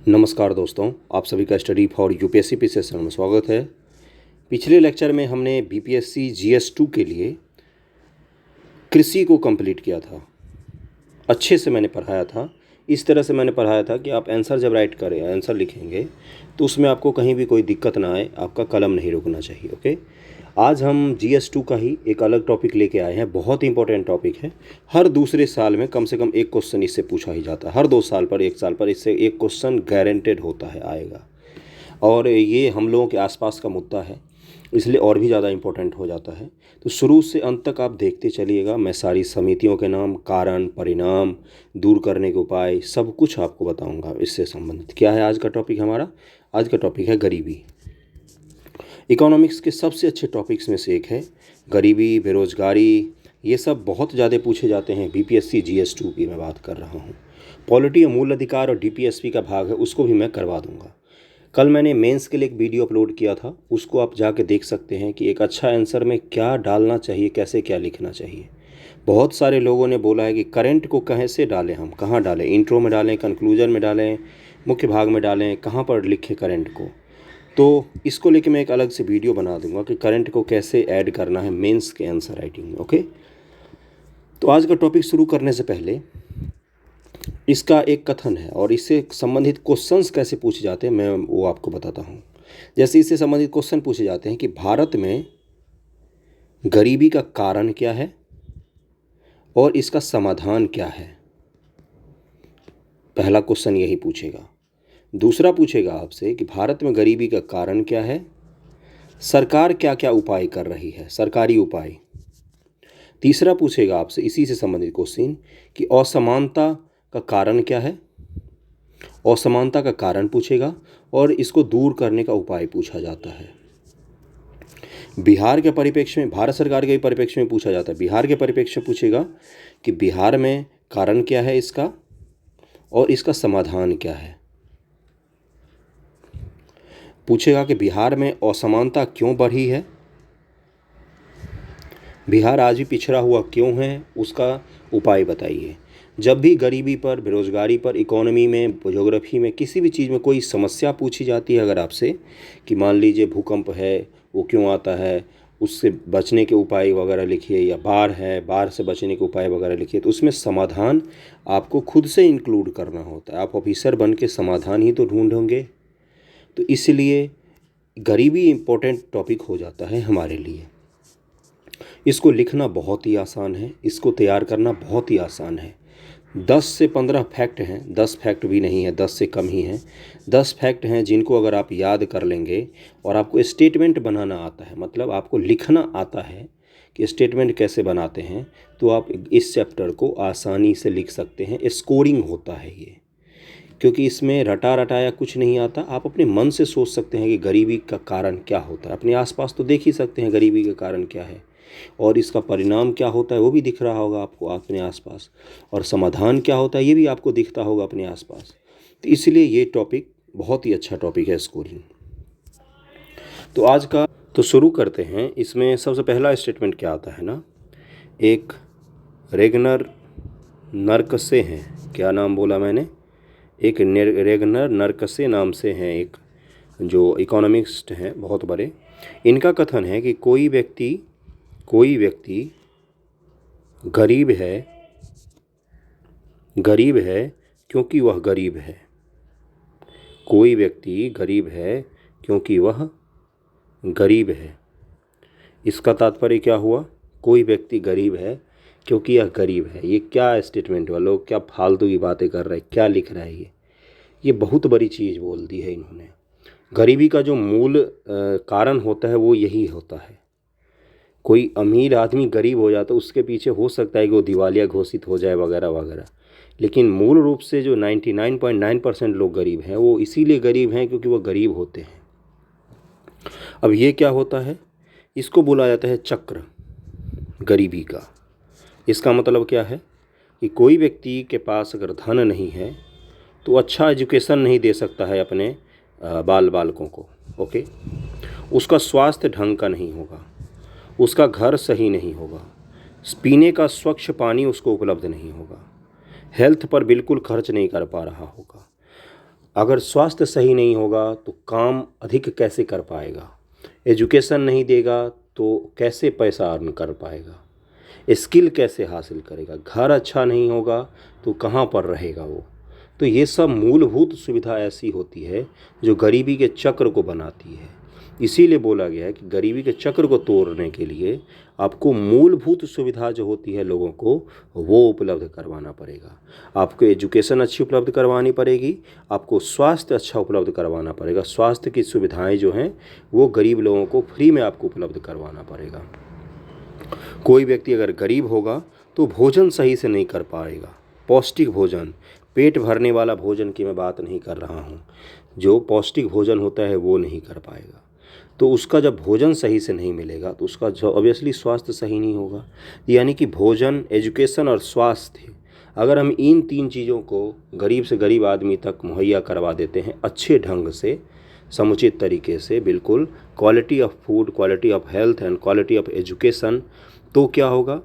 नमस्कार दोस्तों, आप सभी का study for UPSC P session में स्वागत है। पिछले लेक्चर में हमने बीपीएससी जीएस 2 के लिए कृषि को कंप्लीट किया था। अच्छे से मैंने पढ़ाया था। इस तरह से मैंने पढ़ाया था कि आप आंसर जब राइट करें, आंसर लिखेंगे तो उसमें आपको कहीं भी कोई दिक्कत ना आए, आपका कलम नहीं रुकना चाहिए। ओके, आज हम जीएस 2 का ही एक अलग टॉपिक लेके आए हैं। बहुत इंपॉर्टेंट टॉपिक है। हर दूसरे साल में कम से कम एक क्वेश्चन इससे पूछा ही जाता है। हर 2 साल पर, 1 साल पर इससे एक क्वेश्चन गारंटेड होता है, आएगा। और ये हम लोगों के आसपास का मुद्दा है, इसलिए और भी ज़्यादा इम्पोर्टेंट हो जाता है। तो शुरू से अंत तक आप देखते चलिएगा। मैं सारी समितियों के नाम, कारण, परिणाम, दूर करने के उपाय, सब कुछ आपको बताऊंगा इससे संबंधित। क्या है आज का टॉपिक हमारा? आज का टॉपिक है गरीबी। इकोनॉमिक्स के सबसे अच्छे टॉपिक्स में से एक है गरीबी, बेरोजगारी। ये सब बहुत ज़्यादा पूछे जाते हैं। बीपीएससी जीएस 2 की मैं बात कर रहा हूँ। पॉलिटी और मूल अधिकार और डीपीएसपी का भाग है, उसको भी मैं करवा दूंगा। कल मैंने मेंस के लिए एक वीडियो अपलोड किया था, उसको आप जाके देख सकते हैं कि एक अच्छा आंसर में क्या डालना चाहिए, कैसे क्या लिखना चाहिए। बहुत सारे लोगों ने बोला है कि करंट को कैसे डालें, हम कहाँ डालें, इंट्रो में डालें, कंक्लूजन में डालें, मुख्य भाग में डालें, कहाँ पर लिखें करंट को। तो इसको लेके मैं एक अलग से वीडियो बना दूंगा कि करंट को कैसे ऐड करना है मेंस के आंसर राइटिंग में। ओके, तो आज का टॉपिक शुरू करने से पहले इसका एक कथन है और इससे संबंधित क्वेश्चंस कैसे पूछे जाते हैं मैं वो आपको बताता हूँ। जैसे इससे संबंधित क्वेश्चन पूछे जाते हैं कि भारत में गरीबी का कारण क्या है और इसका समाधान क्या है। पहला क्वेश्चन यही पूछेगा। दूसरा पूछेगा आपसे कि भारत में गरीबी का कारण क्या है, सरकार क्या क्या उपाय कर रही है, सरकारी उपाय। तीसरा पूछेगा आपसे इसी से संबंधित क्वेश्चन कि असमानता का कारण क्या है, असमानता का कारण पूछेगा और इसको दूर करने का उपाय पूछा जाता है। बिहार के परिप्रेक्ष्य में, भारत सरकार के परिप्रेक्ष्य में पूछा जाता है। बिहार के परिप्रेक्ष्य में पूछेगा कि बिहार में कारण क्या है इसका और इसका समाधान क्या है। पूछेगा कि बिहार में असमानता क्यों बढ़ी है, बिहार आज भी पिछड़ा हुआ क्यों है, उसका उपाय बताइए। जब भी गरीबी पर, बेरोजगारी पर, इकोनॉमी में, ज्योग्राफी में, किसी भी चीज़ में कोई समस्या पूछी जाती है अगर आपसे कि मान लीजिए भूकंप है वो क्यों आता है, उससे बचने के उपाय वगैरह लिखिए, या बाढ़ है, बाढ़ से बचने के उपाय वगैरह लिखिए, तो उसमें समाधान आपको खुद से इंक्लूड करना होता है। आप ऑफिसर बन के समाधान ही तो ढूंढोगे। तो इसलिए गरीबी इम्पोर्टेंट टॉपिक हो जाता है हमारे लिए। इसको लिखना बहुत ही आसान है, इसको तैयार करना बहुत ही आसान है। 10 से 15 फैक्ट हैं, 10 फैक्ट भी नहीं है, 10 से कम ही हैं। 10 फैक्ट हैं जिनको अगर आप याद कर लेंगे और आपको स्टेटमेंट बनाना आता है, मतलब आपको लिखना आता है कि स्टेटमेंट कैसे बनाते हैं, तो आप इस चैप्टर को आसानी से लिख सकते हैं। स्कोरिंग होता है ये, क्योंकि इसमें रटा रटाया कुछ नहीं आता। आप अपने मन से सोच सकते हैं कि गरीबी का कारण क्या होता है। अपने आसपास तो देख ही सकते हैं गरीबी का कारण क्या है और इसका परिणाम क्या होता है, वो भी दिख रहा होगा आपको अपने आसपास, और समाधान क्या होता है ये भी आपको दिखता होगा अपने आसपास। तो इसलिए ये टॉपिक बहुत ही अच्छा टॉपिक है, स्कोरिंग। तो आज का तो शुरू करते हैं। इसमें सबसे पहला स्टेटमेंट क्या आता है ना, एक रेगनर नरकसे हैं, क्या नाम बोला मैंने, एक रेगनर नरकसे नाम से हैं, एक जो इकोनॉमिस्ट हैं बहुत बड़े। इनका कथन है कि कोई व्यक्ति गरीब है क्योंकि वह गरीब है। कोई व्यक्ति गरीब है क्योंकि वह गरीब है। इसका तात्पर्य क्या हुआ? कोई व्यक्ति गरीब है क्योंकि यह गरीब है। ये क्या स्टेटमेंट हुआ? लोग क्या फालतू की बातें कर रहे हैं, क्या लिख रहा है ये बहुत बड़ी चीज़ बोल दी है इन्होंने। गरीबी का जो मूल कारण होता है वो यही होता है। कोई अमीर आदमी गरीब हो जाता है, उसके पीछे हो सकता है कि वो दिवालिया घोषित हो जाए वगैरह वगैरह, लेकिन मूल रूप से जो 99.9% लोग गरीब हैं वो इसीलिए गरीब हैं क्योंकि वो गरीब होते हैं। अब ये क्या होता है, इसको बोला जाता है चक्र गरीबी का। इसका मतलब क्या है कि कोई व्यक्ति के पास अगर धन नहीं है तो अच्छा एजुकेशन नहीं दे सकता है अपने बालकों को। ओके, उसका स्वास्थ्य ढंग का नहीं होगा, उसका घर सही नहीं होगा, पीने का स्वच्छ पानी उसको उपलब्ध नहीं होगा, हेल्थ पर बिल्कुल खर्च नहीं कर पा रहा होगा। अगर स्वास्थ्य सही नहीं होगा तो काम अधिक कैसे कर पाएगा, एजुकेशन नहीं देगा तो कैसे पैसा अर्न कर पाएगा, स्किल कैसे हासिल करेगा, घर अच्छा नहीं होगा तो कहाँ पर रहेगा वो। तो ये सब मूलभूत सुविधा ऐसी होती है जो गरीबी के चक्र को बनाती है। इसीलिए बोला गया है कि गरीबी के चक्र को तोड़ने के लिए आपको मूलभूत सुविधा जो होती है लोगों को वो उपलब्ध करवाना पड़ेगा। आपको एजुकेशन अच्छी उपलब्ध करवानी पड़ेगी, आपको स्वास्थ्य अच्छा उपलब्ध करवाना पड़ेगा। स्वास्थ्य की सुविधाएं जो हैं वो गरीब लोगों को फ्री में आपको उपलब्ध करवाना पड़ेगा। कोई व्यक्ति अगर गरीब होगा तो भोजन सही से नहीं कर पाएगा। पौष्टिक भोजन, पेट भरने वाला भोजन की मैं बात नहीं कर रहा हूँ, जो पौष्टिक भोजन होता है वो नहीं कर पाएगा। तो उसका जब भोजन सही से नहीं मिलेगा तो उसका जो ऑब्वियसली स्वास्थ्य सही नहीं होगा। यानी कि भोजन, एजुकेशन और स्वास्थ्य, अगर हम इन 3 चीज़ों को गरीब से गरीब आदमी तक मुहैया करवा देते हैं अच्छे ढंग से, समुचित तरीके से, बिल्कुल quality of food, quality of health and quality of education, तो क्या होगा,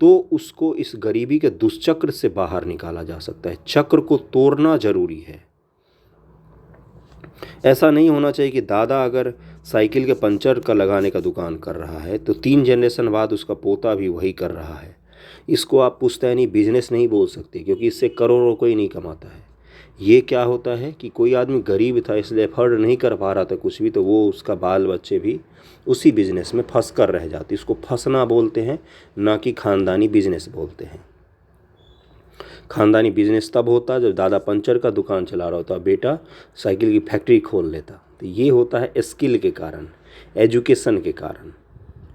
तो उसको इस गरीबी के दुष्चक्र से बाहर निकाला जा सकता है। चक्र को तोड़ना जरूरी है। ऐसा नहीं होना चाहिए कि दादा अगर साइकिल के पंचर का लगाने का दुकान कर रहा है तो 3 जनरेशन बाद उसका पोता भी वही कर रहा है। इसको आप पुश्तैनी बिजनेस नहीं बोल सकते, क्योंकि इससे करोड़ों कोई नहीं कमाता है। ये क्या होता है कि कोई आदमी गरीब था इसलिए अफोर्ड नहीं कर पा रहा था कुछ भी, तो वो उसका बाल बच्चे भी उसी बिजनेस में फंस कर रह जाते। इसको फंसना बोलते हैं, ना कि खानदानी बिजनेस बोलते हैं। खानदानी बिजनेस तब होता जब दादा पंचर का दुकान चला रहा होता, बेटा साइकिल की फैक्ट्री खोल लेता। तो ये होता है स्किल के कारण, एजुकेशन के कारण।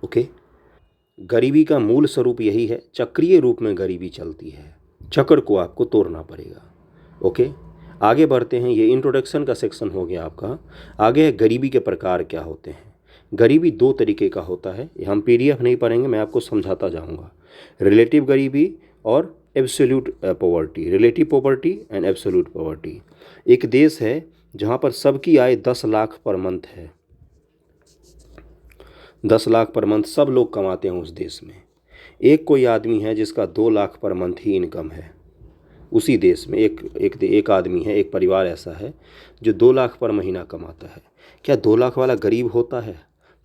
ओके, गरीबी का मूल स्वरूप यही है, चक्रीय रूप में गरीबी चलती है, चक्र को आपको तोड़ना पड़ेगा। ओके, आगे बढ़ते हैं। ये इंट्रोडक्शन का सेक्शन हो गया आपका। आगे है गरीबी के प्रकार क्या होते हैं। गरीबी 2 तरीके का होता है, हम PDF नहीं पढ़ेंगे, मैं आपको समझाता जाऊंगा। रिलेटिव गरीबी और absolute poverty, relative poverty and absolute poverty. एक देश है जहाँ पर सबकी आय 10 लाख पर मंथ है, 10 लाख पर मंथ सब लोग कमाते हैं उस देश में। एक कोई आदमी है जिसका 2 लाख पर मंथ ही इनकम है उसी देश में। एक आदमी है, एक परिवार ऐसा है जो 2 लाख पर महीना कमाता है। क्या 2 लाख वाला गरीब होता है?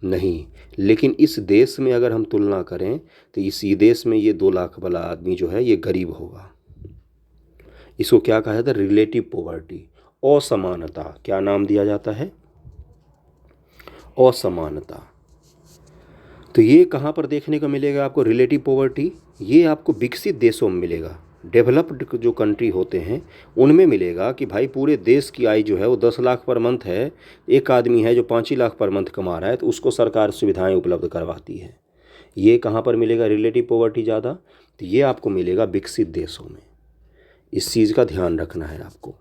नहीं। लेकिन इस देश में अगर हम तुलना करें तो इसी देश में ये 2 लाख वाला आदमी जो है ये गरीब होगा। इसको क्या कहा जाता है? रिलेटिव पॉवर्टी, असमानता। क्या नाम दिया जाता है? असमानता। तो ये कहाँ पर देखने को मिलेगा आपको रिलेटिव पॉवर्टी? ये आपको विकसित देशों में मिलेगा, डेवलप्ड जो कंट्री होते हैं उनमें मिलेगा कि भाई पूरे देश की आय जो है वो 10 लाख पर मंथ है। एक आदमी है जो 5 ही लाख पर मंथ कमा रहा है तो उसको सरकार सुविधाएं उपलब्ध करवाती है। ये कहाँ पर मिलेगा रिलेटिव पॉवर्टी ज़्यादा? तो ये आपको मिलेगा विकसित देशों में। इस चीज़ का ध्यान रखना है आपको।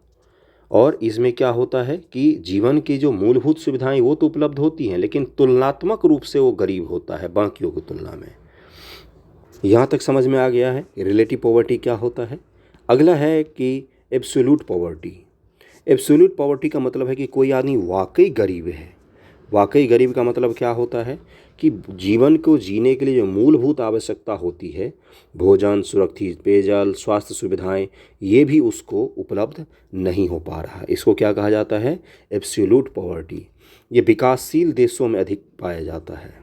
और इसमें क्या होता है कि जीवन की जो मूलभूत सुविधाएं वो तो उपलब्ध होती हैं, लेकिन तुलनात्मक रूप से वो गरीब होता है बाकियों की तुलना में। यहाँ तक समझ में आ गया है रिलेटिव पॉवर्टी क्या होता है। अगला है कि एब्सोल्यूट पॉवर्टी। एब्सोल्यूट पॉवर्टी का मतलब है कि कोई आदमी वाकई गरीब है। वाकई गरीब का मतलब क्या होता है कि जीवन को जीने के लिए जो मूलभूत आवश्यकता होती है, भोजन, सुरक्षित पेयजल, स्वास्थ्य सुविधाएं, ये भी उसको उपलब्ध नहीं हो पा रहा है। इसको क्या कहा जाता है? Absolute poverty. ये विकासशील देशों में अधिक पाया जाता है।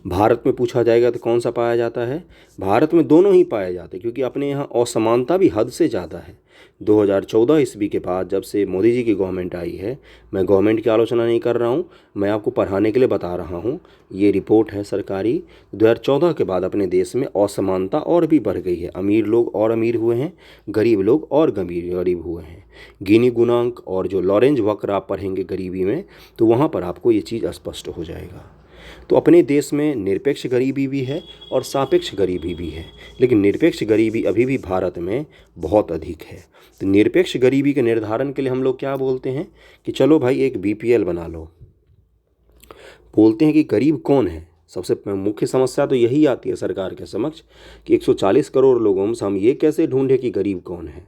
भारत में पूछा जाएगा तो कौन सा पाया जाता है? भारत में दोनों ही पाए जाते हैं, क्योंकि अपने यहाँ असमानता भी हद से ज़्यादा है। 2014 ईस्वी के बाद जब से मोदी जी की गवर्नमेंट आई है, मैं गवर्नमेंट की आलोचना नहीं कर रहा हूँ, मैं आपको पढ़ाने के लिए बता रहा हूँ, ये रिपोर्ट है सरकारी। 2014 के बाद अपने देश में असमानता और भी बढ़ गई है। अमीर लोग और अमीर हुए हैं, गरीब लोग और गरीब हुए हैं। गिनी गुणांक और जो लॉरेंज वक्र आप पढ़ेंगे गरीबी में, तो वहाँ पर आपको ये चीज़ स्पष्ट हो जाएगा। तो अपने देश में निरपेक्ष गरीबी भी है और सापेक्ष गरीबी भी है, लेकिन निरपेक्ष गरीबी अभी भी भारत में बहुत अधिक है। तो निरपेक्ष गरीबी के निर्धारण के लिए हम लोग क्या बोलते हैं कि चलो भाई एक BPL बना लो। बोलते हैं कि गरीब कौन है। सबसे मुख्य समस्या तो यही आती है सरकार के समक्ष कि 140 करोड़ लोगों में हम ये कैसे ढूंढे कि गरीब कौन है।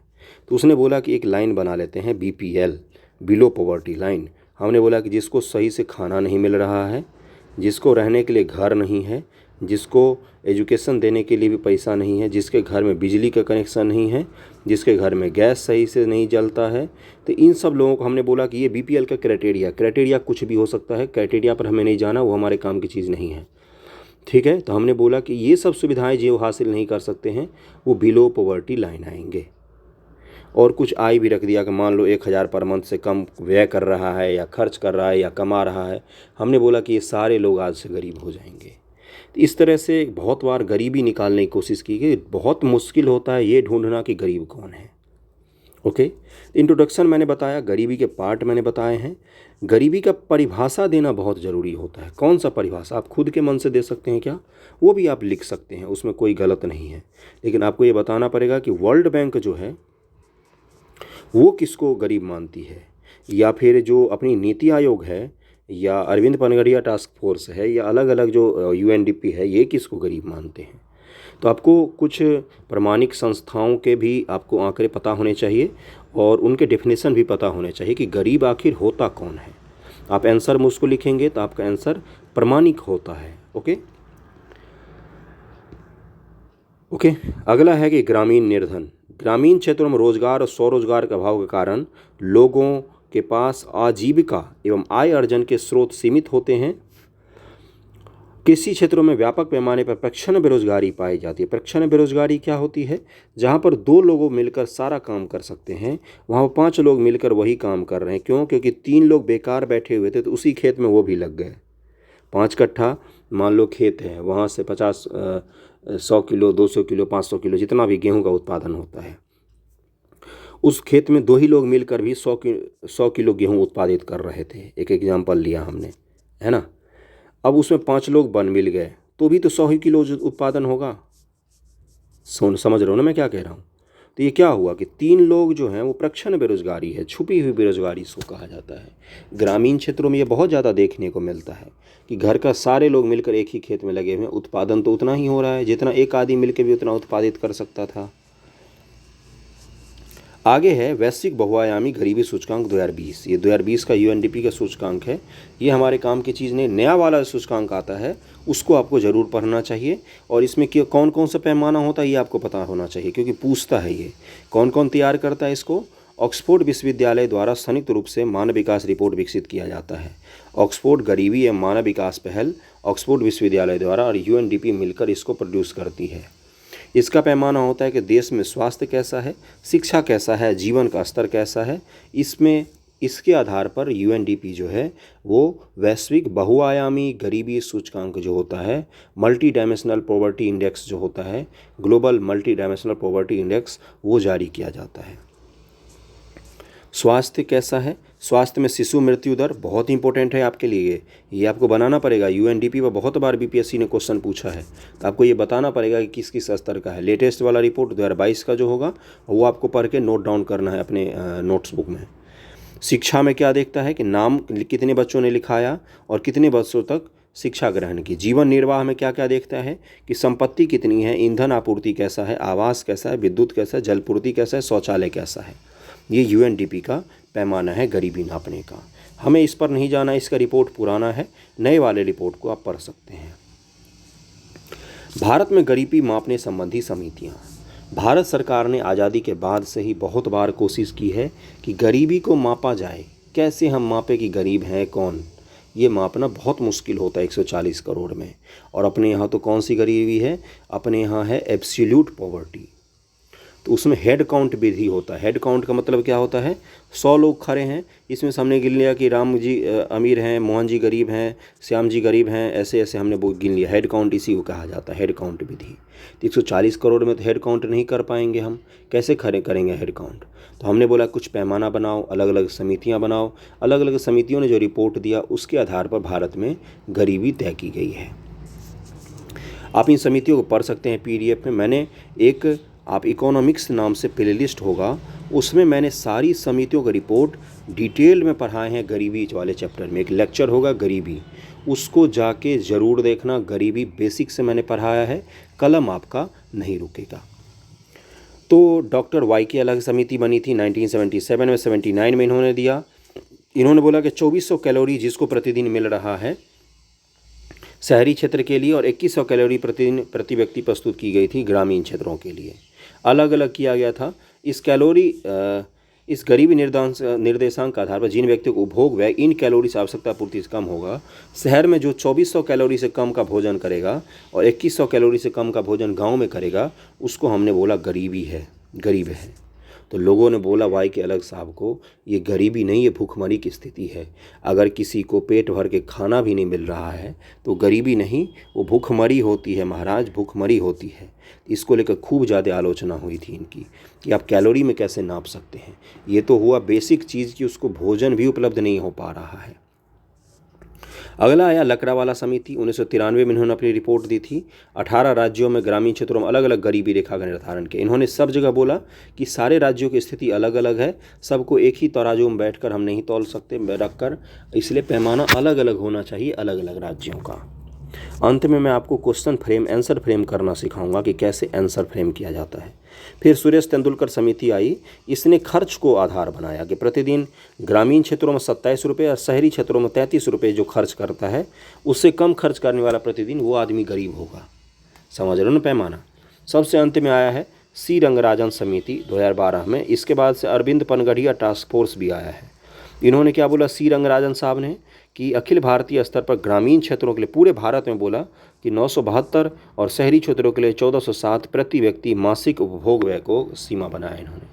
तो उसने बोला कि एक लाइन बना लेते हैं BPL, बिलो पॉवर्टी लाइन। हमने बोला कि जिसको सही से खाना नहीं मिल रहा है, जिसको रहने के लिए घर नहीं है, जिसको एजुकेशन देने के लिए भी पैसा नहीं है, जिसके घर में बिजली का कनेक्शन नहीं है, जिसके घर में गैस सही से नहीं जलता है, तो इन सब लोगों को हमने बोला कि ये बीपीएल का क्राइटेरिया कुछ भी हो सकता है, क्राइटेरिया पर हमें नहीं जाना, वो हमारे काम की चीज़ नहीं है। ठीक है, तो हमने बोला कि ये सब सुविधाएं जो हासिल नहीं कर सकते हैं वो बिलो पॉवर्टी लाइन आएंगे। और कुछ आय भी रख दिया कि मान लो 1000 पर मंथ से कम व्यय कर रहा है या खर्च कर रहा है या कमा रहा है, हमने बोला कि ये सारे लोग आज से गरीब हो जाएंगे। तो इस तरह से बहुत बार गरीबी निकालने की कोशिश की गई। बहुत मुश्किल होता है ये ढूंढना कि गरीब कौन है। ओके, इंट्रोडक्शन मैंने बताया, गरीबी के पार्ट मैंने बताए हैं। गरीबी का परिभाषा देना बहुत ज़रूरी होता है। कौन सा परिभाषा आप खुद के मन से दे सकते हैं क्या? वो भी आप लिख सकते हैं, उसमें कोई गलत नहीं है, लेकिन आपको ये बताना पड़ेगा कि वर्ल्ड बैंक जो है वो किसको गरीब मानती है, या फिर जो अपनी नीति आयोग है, या अरविंद पनगड़िया टास्क फोर्स है, या अलग अलग जो यूएनडीपी है, ये किसको गरीब मानते हैं। तो आपको कुछ प्रमाणिक संस्थाओं के भी आपको आंकड़े पता होने चाहिए और उनके डेफिनेशन भी पता होने चाहिए कि गरीब आखिर होता कौन है। आप आंसर में उसको लिखेंगे तो आपका आंसर प्रमाणिक होता है। ओके, अगला है कि ग्रामीण निर्धन। ग्रामीण क्षेत्रों में रोजगार और स्वरोजगार के अभाव के कारण लोगों के पास आजीविका एवं आय अर्जन के स्रोत सीमित होते हैं। कृषि क्षेत्रों में व्यापक पैमाने पर प्रच्छन्न बेरोजगारी पाई जाती है। प्रच्छन्न बेरोजगारी क्या होती है? जहाँ पर 2 लोग मिलकर सारा काम कर सकते हैं, वहाँ 5 लोग मिलकर वही काम कर रहे हैं। क्यों? क्योंकि 3 लोग बेकार बैठे हुए थे तो उसी खेत में वो भी लग गए। 5 कट्ठा मान लो खेत है, वहाँ से 100 किलो, 200 किलो, 500 किलो जितना भी गेहूं का उत्पादन होता है, उस खेत में 2 ही लोग मिलकर भी 100 किलो गेहूं उत्पादित कर रहे थे। एक एग्जाम्पल लिया हमने, है ना। अब उसमें 5 लोग बन मिल गए तो भी तो 100 ही किलो उत्पादन होगा। समझ रहे हो ना मैं क्या कह रहा हूँ? तो ये क्या हुआ कि 3 लोग जो हैं वो प्रच्छन्न बेरोजगारी है, छुपी हुई बेरोजगारी इसको कहा जाता है। ग्रामीण क्षेत्रों में ये बहुत ज़्यादा देखने को मिलता है कि घर का सारे लोग मिलकर एक ही खेत में लगे हुए हैं, उत्पादन तो उतना ही हो रहा है जितना एक आदमी मिलकर भी उतना उत्पादित कर सकता था। आगे है वैश्विक बहुआयामी गरीबी सूचकांक 2020। ये 2020 का यूएनडीपी का सूचकांक है। ये हमारे काम की चीज़ नहीं। नया वाला सूचकांक आता है उसको आपको ज़रूर पढ़ना चाहिए, और इसमें कौन कौन सा पैमाना होता है ये आपको पता होना चाहिए, क्योंकि पूछता है ये कौन कौन तैयार करता है इसको। ऑक्सफोर्ड विश्वविद्यालय द्वारा संयुक्त रूप से मानव विकास रिपोर्ट विकसित किया जाता है। ऑक्सफोर्ड गरीबी एवं मानव विकास पहल ऑक्सफोर्ड विश्वविद्यालय द्वारा और यूएनडीपी मिलकर इसको प्रोड्यूस करती है। इसका पैमाना होता है कि देश में स्वास्थ्य कैसा है, शिक्षा कैसा है, जीवन का स्तर कैसा है। इसके आधार पर यूएनडीपी जो है वो वैश्विक बहुआयामी गरीबी सूचकांक जो होता है, मल्टी डायमेंशनल पॉवर्टी इंडेक्स जो होता है, global multi dimensional poverty index, वो जारी किया जाता है। स्वास्थ्य कैसा है? स्वास्थ्य में शिशु मृत्यु दर बहुत इंपॉर्टेंट है आपके लिए, ये आपको बनाना पड़ेगा। यूएनडीपी पर बहुत बार बीपीएससी ने क्वेश्चन पूछा है, तो आपको ये बताना पड़ेगा कि किस किस स्तर का है। लेटेस्ट वाला रिपोर्ट 2022 का जो होगा वो आपको पढ़ के नोट डाउन करना है अपने नोट्स बुक में। शिक्षा में क्या देखता है कि नाम कितने बच्चों ने लिखाया और कितने बच्चों तक शिक्षा ग्रहण की। जीवन निर्वाह में क्या क्या देखता है कि संपत्ति कितनी है, ईंधन आपूर्ति कैसा है, आवास कैसा है, विद्युत कैसा है, जलपूर्ति कैसा है, शौचालय कैसा है। ये यूएनडीपी का पैमाना है गरीबी नापने का। हमें इस पर नहीं जाना, इसका रिपोर्ट पुराना है, नए वाले रिपोर्ट को आप पढ़ सकते हैं। भारत में गरीबी मापने संबंधी समितियां। भारत सरकार ने आज़ादी के बाद से ही बहुत बार कोशिश की है कि गरीबी को मापा जाए। कैसे हम मापें कि गरीब हैं कौन? ये मापना बहुत मुश्किल होता है 140 करोड़ में। और अपने यहाँ तो कौन सी गरीबी है? अपने यहाँ है एब्सोल्यूट पॉवर्टी। तो उसमें हेड काउंट विधि होता है। हेड काउंट का मतलब क्या होता है? 100 लोग खड़े हैं, इसमें से हमने गिन लिया कि राम जी अमीर हैं, मोहन जी गरीब हैं, श्याम जी गरीब हैं, ऐसे ऐसे हमने वो गिन लिया। हेड काउंट इसी को कहा जाता है, हेड काउंट विधि। तो 140 करोड़ में तो हेड काउंट नहीं कर पाएंगे हम, कैसे खड़े करेंगे हेड काउंट? तो हमने बोला कुछ पैमाना बनाओ, अलग अलग समितियाँ बनाओ। अलग अलग समितियों ने जो रिपोर्ट दिया उसके आधार पर भारत में गरीबी तय की गई है। आप इन समितियों को पढ़ सकते हैं पीडीएफ में। मैंने एक आप इकोनॉमिक्स नाम से प्लेलिस्ट होगा, उसमें मैंने सारी समितियों का रिपोर्ट डिटेल में पढ़ाए हैं। गरीबी वाले चैप्टर में एक लेक्चर होगा गरीबी, उसको जाके ज़रूर देखना। गरीबी बेसिक से मैंने पढ़ाया है, कलम आपका नहीं रुकेगा। तो डॉक्टर वाई की अलग समिति बनी थी 1977 में, 79 में इन्होंने दिया। इन्होंने बोला कि 2400 कैलोरी जिसको प्रतिदिन मिल रहा है शहरी क्षेत्र के लिए और 2100 कैलोरी प्रतिदिन प्रति व्यक्ति प्रस्तुत की गई थी ग्रामीण क्षेत्रों के लिए। अलग अलग किया गया था। इस गरीबी निर्देशांक के आधार पर जिन व्यक्तियों को उपभोग व्यय इन कैलोरी से आवश्यकता पूर्ति से कम होगा, शहर में जो 2400 कैलोरी से कम का भोजन करेगा और 2100 कैलोरी से कम का भोजन गांव में करेगा, उसको हमने बोला गरीब है। तो लोगों ने बोला वाई के अलग साहब को, ये गरीबी नहीं, ये भूखमरी की स्थिति है। अगर किसी को पेट भर के खाना भी नहीं मिल रहा है तो गरीबी नहीं, वो भूखमरी होती है महाराज, भूखमरी होती है। इसको लेकर खूब ज़्यादा आलोचना हुई थी इनकी कि आप कैलोरी में कैसे नाप सकते हैं। ये तो हुआ बेसिक चीज़ कि उसको भोजन भी उपलब्ध नहीं हो पा रहा है। अगला आया लकड़ावाला समिति। 1993 में इन्होंने अपनी रिपोर्ट दी थी। 18 राज्यों में ग्रामीण क्षेत्रों में अलग अलग गरीबी रेखा का निर्धारण किया। इन्होंने सब जगह बोला कि सारे राज्यों की स्थिति अलग अलग है, सबको एक ही तराजू में बैठकर हम नहीं तौल सकते रखकर, इसलिए पैमाना अलग अलग होना चाहिए अलग अलग राज्यों का। अंत में मैं आपको क्वेश्चन फ्रेम आंसर फ्रेम करना सिखाऊंगा कि कैसे आंसर फ्रेम किया जाता है। फिर सुरेश तेंदुलकर समिति आई। इसने खर्च को आधार बनाया कि प्रतिदिन ग्रामीण क्षेत्रों में 27 रुपये और शहरी क्षेत्रों में 33 रुपये जो खर्च करता है, उससे कम खर्च करने वाला प्रतिदिन वो आदमी गरीब होगा। समझ रहे हो ना पैमाना। सबसे अंत में आया है सी रंगराजन समिति 2012 में। इसके बाद से अरविंद पनगढ़िया टास्क फोर्स भी आया है। इन्होंने क्या बोला सी रंगराजन साहब ने कि अखिल भारतीय स्तर पर ग्रामीण क्षेत्रों के लिए पूरे भारत में बोला कि 972 और शहरी क्षेत्रों के लिए 1407 प्रति व्यक्ति मासिक उपभोग व्यय को सीमा बनाया इन्होंने।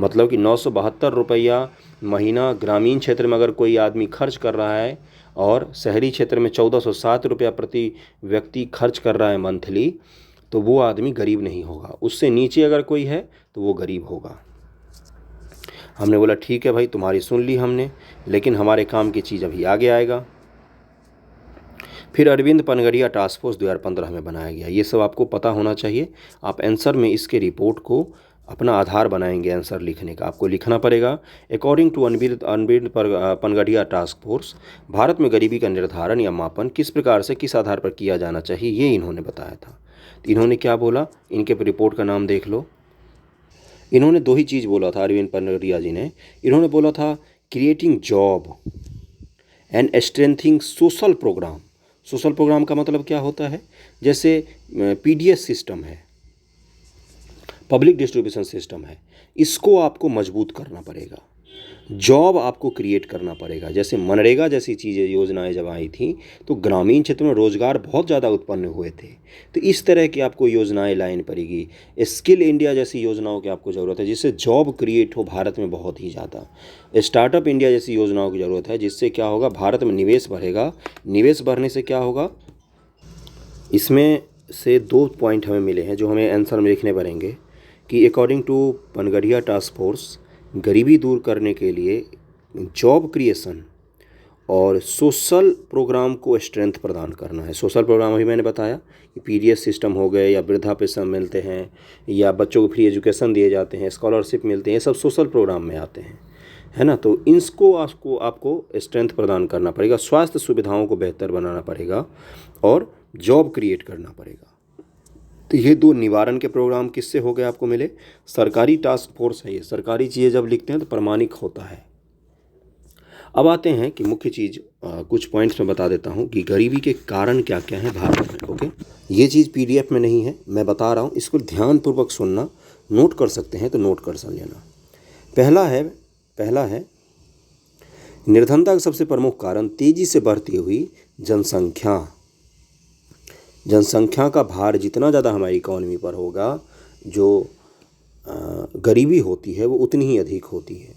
मतलब कि 972 रुपया महीना ग्रामीण क्षेत्र में अगर कोई आदमी खर्च कर रहा है और शहरी क्षेत्र में 1407 रुपया प्रति व्यक्ति खर्च कर रहा है मंथली, तो वो आदमी गरीब नहीं होगा। उससे नीचे अगर कोई है तो वो गरीब होगा। हमने बोला ठीक है भाई, तुम्हारी सुन ली हमने, लेकिन हमारे काम की चीज़ अभी आगे आएगा। फिर अरविंद पनगढ़िया टास्क फोर्स 2015 में बनाया गया। ये सब आपको पता होना चाहिए। आप आंसर में इसके रिपोर्ट को अपना आधार बनाएंगे आंसर लिखने का। आपको लिखना पड़ेगा according to Arvind Panagariya task force, Bharat में गरीबी का निर्धारण या मापन किस प्रकार से किस आधार पर किया जाना चाहिए, ये इन्होंने बताया था। तो इन्होंने क्या बोला, इनके रिपोर्ट का नाम देख लो। इन्होंने दो ही चीज़ बोला था अरविंद पनगढ़िया जी ने। इन्होंने बोला था creating job and strengthening social program. Social program का मतलब क्या होता है, जैसे पीडीएस सिस्टम है, पब्लिक डिस्ट्रीब्यूशन सिस्टम है, इसको आपको मजबूत करना पड़ेगा। जॉब आपको क्रिएट करना पड़ेगा। जैसे मनरेगा जैसी चीज़ें योजनाएं जब आई थी तो ग्रामीण क्षेत्र में रोज़गार बहुत ज़्यादा उत्पन्न हुए थे। तो इस तरह की आपको योजनाएं लानी पड़ेगी। स्किल इंडिया जैसी योजनाओं की आपको ज़रूरत है जिससे जॉब क्रिएट हो भारत में बहुत ही ज़्यादा। स्टार्टअप इंडिया जैसी योजनाओं की ज़रूरत है जिससे क्या होगा, भारत में निवेश बढ़ेगा। निवेश बढ़ने से क्या होगा, इसमें से 2 पॉइंट हमें मिले हैं जो हमें आंसर में लिखने पड़ेंगे कि according to Panagariya task force, गरीबी दूर करने के लिए जॉब क्रिएशन और सोशल प्रोग्राम को स्ट्रेंथ प्रदान करना है। सोशल प्रोग्राम अभी मैंने बताया कि पीडीएस सिस्टम हो गए, या वृद्धा पेंशन मिलते हैं, या बच्चों को फ्री एजुकेशन दिए जाते हैं, स्कॉलरशिप मिलते हैं, ये सब सोशल प्रोग्राम में आते हैं, है ना। तो इसको आपको स्ट्रेंथ प्रदान करना पड़ेगा, स्वास्थ्य सुविधाओं को बेहतर बनाना पड़ेगा और जॉब क्रिएट करना पड़ेगा। तो ये 2 निवारण के प्रोग्राम किससे हो गए आपको मिले, सरकारी टास्क फोर्स है। ये सरकारी चीज़ें जब लिखते हैं तो प्रमाणिक होता है। अब आते हैं कि मुख्य चीज़ कुछ पॉइंट्स में बता देता हूँ कि गरीबी के कारण क्या क्या हैं भारत में। ओके, ये चीज़ पीडीएफ में नहीं है, मैं बता रहा हूँ, इसको ध्यानपूर्वक सुनना, नोट कर सकते हैं तो नोट कर लेना। पहला है निर्धनता का सबसे प्रमुख कारण तेज़ी से बढ़ती हुई जनसंख्या का भार जितना ज़्यादा हमारी इकॉनमी पर होगा, जो गरीबी होती है वो उतनी ही अधिक होती है।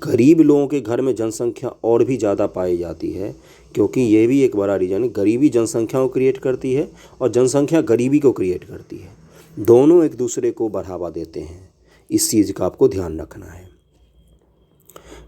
गरीब लोगों के घर में जनसंख्या और भी ज़्यादा पाई जाती है, क्योंकि ये भी एक बड़ा रीज़न है। गरीबी जनसंख्या को क्रिएट करती है और जनसंख्या गरीबी को क्रिएट करती है। दोनों एक दूसरे को बढ़ावा देते हैं, इस चीज़ का आपको ध्यान रखना है।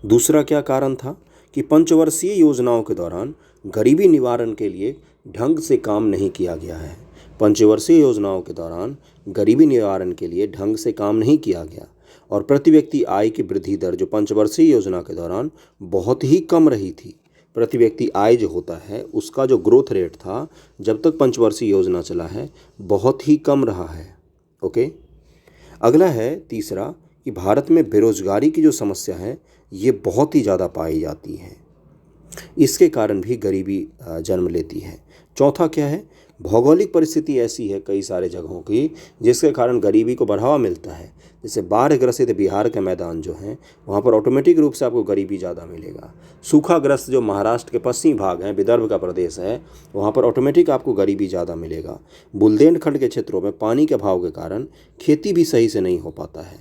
दूसरा क्या कारण था कि पंचवर्षीय योजनाओं के दौरान गरीबी निवारण के लिए ढंग से काम नहीं किया गया है। पंचवर्षीय योजनाओं के दौरान गरीबी निवारण के लिए ढंग से काम नहीं किया गया और प्रति व्यक्ति आय की वृद्धि दर जो पंचवर्षीय योजना के दौरान बहुत ही कम रही थी। प्रति व्यक्ति आय जो होता है उसका जो ग्रोथ रेट था जब तक पंचवर्षीय योजना चला है बहुत ही कम रहा है। ओके, अगला है तीसरा कि भारत में बेरोजगारी की जो समस्या है ये बहुत ही ज़्यादा पाई जाती है। इसके कारण भी गरीबी जन्म लेती है। चौथा क्या है, भौगोलिक परिस्थिति ऐसी है कई सारे जगहों की जिसके कारण गरीबी को बढ़ावा मिलता है। जैसे बाढ़ ग्रसित बिहार के मैदान जो हैं वहाँ पर ऑटोमेटिक रूप से आपको गरीबी ज़्यादा मिलेगा। सूखाग्रस्त जो महाराष्ट्र के पश्चिमी भाग हैं, विदर्भ का प्रदेश है, वहाँ पर ऑटोमेटिक आपको गरीबी ज़्यादा मिलेगा। बुंदेलखंड के क्षेत्रों में पानी के अभाव के कारण खेती भी सही से नहीं हो पाता है।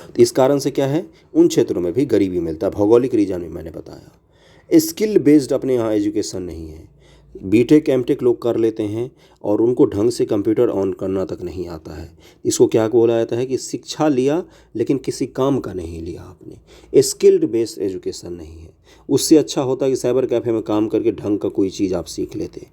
तो इस कारण से क्या है, उन क्षेत्रों में भी गरीबी मिलता है। भौगोलिक रीजन में मैंने बताया। स्किल बेस्ड अपने यहाँ एजुकेशन नहीं है। बीटेक एमटेक लोग कर लेते हैं और उनको ढंग से कंप्यूटर ऑन करना तक नहीं आता है। इसको क्या बोला जाता है कि शिक्षा लिया लेकिन किसी काम का नहीं लिया आपने। स्किल्ड बेस्ड एजुकेशन नहीं है। उससे अच्छा होता है कि साइबर कैफ़े में काम करके ढंग का कोई चीज़ आप सीख लेते।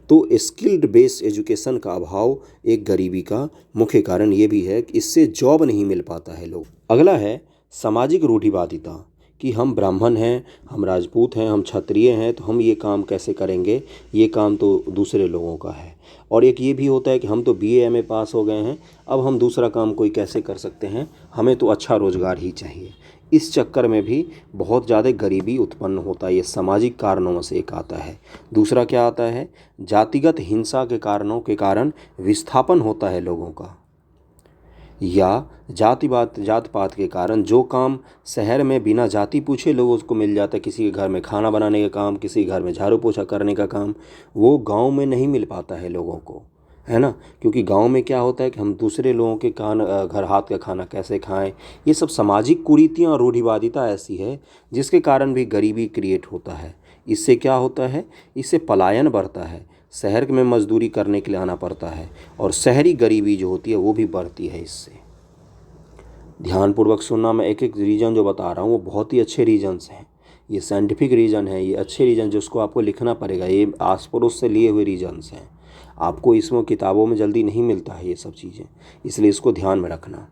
तो स्किल्ड बेस्ड एजुकेशन का अभाव एक गरीबी का मुख्य कारण ये भी है कि इससे जॉब नहीं मिल पाता है लोग। अगला है सामाजिक रूढ़िवादिता कि हम ब्राह्मण हैं, हम राजपूत हैं, हम क्षत्रिय हैं, तो हम ये काम कैसे करेंगे, ये काम तो दूसरे लोगों का है। और एक ये भी होता है कि हम तो बीए एमए पास हो गए हैं, अब हम दूसरा काम कोई कैसे कर सकते हैं, हमें तो अच्छा रोज़गार ही चाहिए। इस चक्कर में भी बहुत ज़्यादा गरीबी उत्पन्न होता है। ये सामाजिक कारणों में से एक आता है। दूसरा क्या आता है, जातिगत हिंसा के कारणों के कारण विस्थापन होता है लोगों का, या जात पात के कारण जो काम शहर में बिना जाति पूछे लोगों को मिल जाता है, किसी के घर में खाना बनाने का काम, किसी के घर में झाड़ू पोछा करने का काम, वो गांव में नहीं मिल पाता है लोगों को, है ना। क्योंकि गांव में क्या होता है कि हम दूसरे लोगों के घर हाथ का खाना कैसे खाएं, ये सब सामाजिक कुरीतियाँ और रूढ़िवादिता ऐसी है जिसके कारण भी गरीबी क्रिएट होता है। इससे क्या होता है, इससे पलायन बढ़ता है, शहर में मजदूरी करने के लिए आना पड़ता है और शहरी गरीबी जो होती है वो भी बढ़ती है। इससे ध्यानपूर्वक सुनना, मैं एक एक रीजन जो बता रहा हूँ वो बहुत ही अच्छे रीजन्स हैं। ये साइंटिफिक रीजन है, ये अच्छे रीजन जिसको आपको लिखना पड़ेगा। ये आस पड़ोस से लिए हुए रीजन्स हैं, आपको इसमें किताबों में जल्दी नहीं मिलता है ये सब चीज़ें, इसलिए इसको ध्यान में रखना।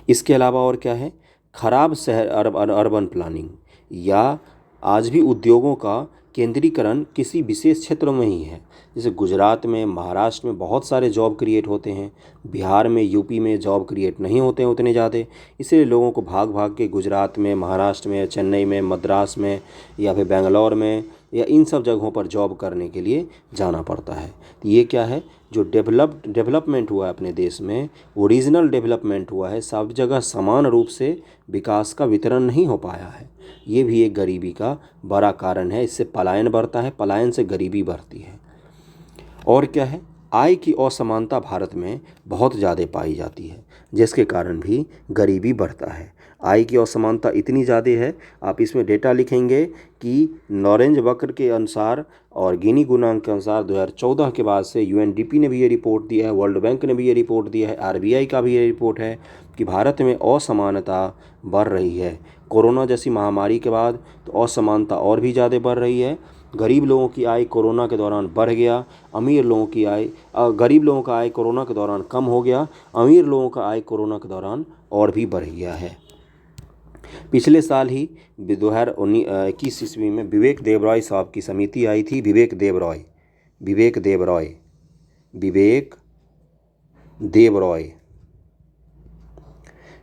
इसके अलावा और क्या है, खराब शहर अर्बन प्लानिंग, या आज भी उद्योगों का केंद्रीकरण किसी विशेष क्षेत्र में ही है। जैसे गुजरात में, महाराष्ट्र में बहुत सारे जॉब क्रिएट होते हैं, बिहार में, यूपी में जॉब क्रिएट नहीं होते हैं उतने ज़्यादा, इसलिए लोगों को भाग भाग के गुजरात में, महाराष्ट्र में, चेन्नई में, मद्रास में या फिर बेंगलोर में या इन सब जगहों पर जॉब करने के लिए जाना पड़ता है। तो ये क्या है, जो डेवलपमेंट हुआ है अपने देश में, ओरिजिनल डेवलपमेंट हुआ है, सब जगह समान रूप से विकास का वितरण नहीं हो पाया है। ये भी एक गरीबी का बड़ा कारण है। इससे पलायन बढ़ता है, पलायन से गरीबी बढ़ती है। और क्या है, आय की असमानता भारत में बहुत ज़्यादा पाई जाती है जिसके कारण भी गरीबी बढ़ता है। आय की असमानता इतनी ज़्यादा है, आप इसमें डेटा लिखेंगे कि नॉरेंज वक्र के अनुसार और गिनी गुणांक के अनुसार 2014 के बाद से यूएनडीपी ने भी ये रिपोर्ट दिया है, वर्ल्ड बैंक ने भी ये रिपोर्ट दिया है, आरबीआई का भी ये रिपोर्ट है कि भारत में असमानता बढ़ रही है। कोरोना जैसी महामारी के बाद तो असमानता और भी ज़्यादा बढ़ रही है। गरीब लोगों की आय कोरोना के दौरान बढ़ गया, अमीर लोगों की आय गरीब लोगों का आय कोरोना के दौरान कम हो गया, अमीर लोगों का आय कोरोना के दौरान और भी बढ़ गया है। पिछले साल ही 2021 ईस्वी में विवेक देबरॉय साहब की समिति आई थी। विवेक देबरॉय